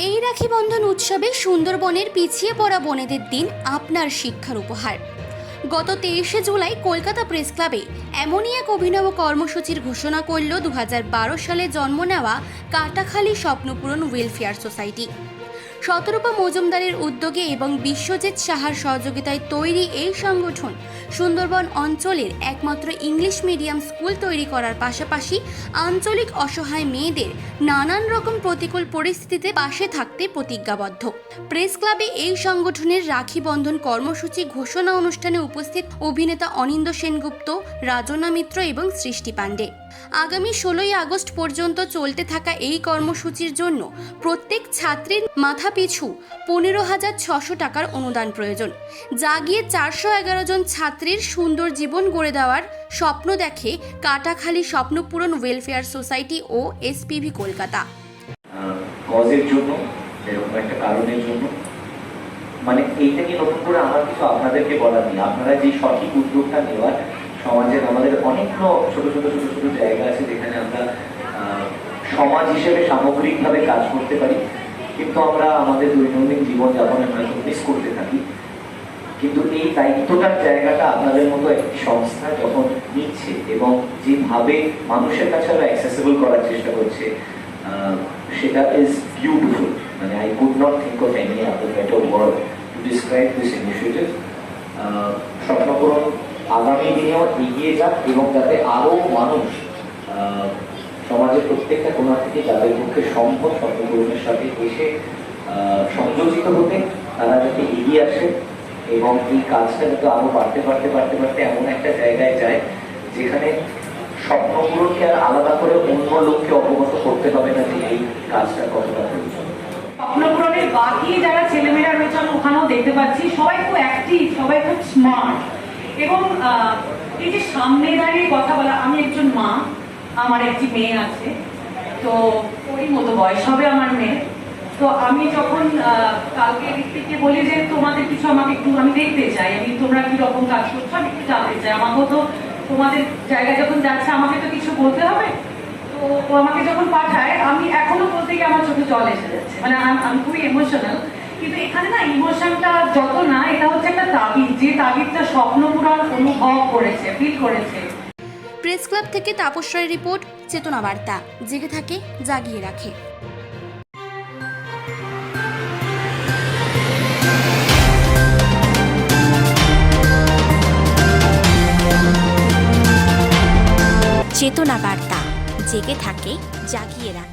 এই রাখি বন্ধন উৎসবে সুন্দরবনের পিছিয়ে পড়া বোনেদের দিন আপনার শিক্ষার উপহার। গত 23শে জুলাই কলকাতা প্রেস ক্লাবে এমনই এক অভিনব কর্মসূচির ঘোষণা করল 2012 সালে জন্ম নেওয়া কাটাখালী স্বপ্নপূরণ ওয়েলফেয়ার সোসাইটি। শতরূপা মজুমদারের উদ্যোগে এবং বিশ্বজিৎ সাহার সহযোগিতায় তৈরি এই সংগঠন সুন্দরবন অঞ্চলের একমাত্র ইংলিশ মিডিয়াম স্কুল তৈরি করার পাশাপাশি আঞ্চলিক অসহায় মেয়েদের নানান রকম প্রতিকূল পরিস্থিতিতে পাশে থাকতে প্রতিজ্ঞাবদ্ধ। প্রেস ক্লাবে এই সংগঠনের রাখি বন্ধন কর্মসূচি ঘোষণা অনুষ্ঠানে উপস্থিত অভিনেতা অনিন্দ সেনগুপ্ত, রাজনা মিত্র এবং সৃষ্টি পাণ্ডে। আগামী 16ই আগস্ট পর্যন্ত চলতে থাকা এই কর্মসূচির জন্য প্রত্যেক ছাত্রীর মাথাপিছু 15,600 টাকার অনুদান প্রয়োজন, যা গিয়ে 411 জন ছাত্রীর সুন্দর জীবন গড়ে দেওয়ার স্বপ্ন দেখে কাটাখালী স্বপ্নপূরণ ওয়েলফেয়ার সোসাইটি ও এসপিভি কলকাতা। কজের জন্য, এরকম একটা কারণের জন্য, মানে এইটা কি নতুন করে আমার কিছু আপনাদেরকে বলার নেই। আপনারা যে সঠিক উদ্যোগটা নেওয়ার, সমাজের আমাদের অনেক ছোট ছোট জায়গা আছে যেখানে আমরা সমাজ হিসেবে সামগ্রিকভাবে কাজ করতে পারি, কিন্তু আমরা আমাদের দৈনন্দিন জীবনযাপনে হয়তো মিস করতে থাকি। কিন্তু এই দায়িত্বটার জায়গাটা আপনাদের মতো একটি সংস্থা যখন নিচ্ছে এবং যেভাবে মানুষের কাছে আমরা অ্যাক্সেসিবল করার চেষ্টা করছে, সেটা ইজ বিউটিফুল। মানে I could not think of any other better word to describe this initiative. স্বপ্নপূরণ আগামী দিনেও এগিয়ে যাক এবং যাতে আরও মানুষ সমাজের প্রত্যেকটা কোণা থেকে যাদের পক্ষে সম্ভব স্বপ্নপূরণের সাথে এসে সংযোজিত হতে, তারা যাতে এগিয়ে আসে এবং এই কাজটা যাতে আরও বাড়তে এমন একটা জায়গায় যায় যেখানে স্বপ্নপূরণকে আর আলাদা করে অন্য লোককে অবগত করতে হবে না যে এই কাজটা কতটা প্রয়োজন। স্বপ্নপূরণের বাকি যারা ছেলেমেয়েরা রয়েছে আমি ওখানেও দেখতে পাচ্ছি, সবাই খুব অ্যাক্টিভ, সবাই খুব স্মার্ট এবং এই যে সামনে দাঁড়িয়ে কথা বলা। আমি একজন মা, আমার একটি মেয়ে আছে, তো ওই মতো বয়স হবে আমার মেয়ে। তো আমি যখন কালকে ঋত্বিককে বলি যে তোমাদের কিছু আমাকে একটু আমি দেখতে চাই, আমি তোমরা কি রকম কাজ করছো আমি একটু জানতে চাই, আমাকেও তো তোমাদের জায়গায় যখন যাচ্ছে আমাকে তো কিছু বলতে হবে। তো ও আমাকে যখন পাঠায় আমি এখনো বলতে গিয়ে আমার চোখে জল এসে যাচ্ছে, মানে আমি খুবই ইমোশনাল। কিন্তু এখানে না ইমোশনটা যত না, এটা হচ্ছে একটা তাগিদ, যে তাগিদটা স্বপ্নপূরণ অনুভব করেছে, ফিল করেছে। প্রেস ক্লাব থেকে তাপস রায়ের রিপোর্ট, চেতনা বার্তা, জেগে থাকে জাগিয়ে রাখে। চেতনা বার্তা, জেগে থাকে জাগিয়ে রাখে।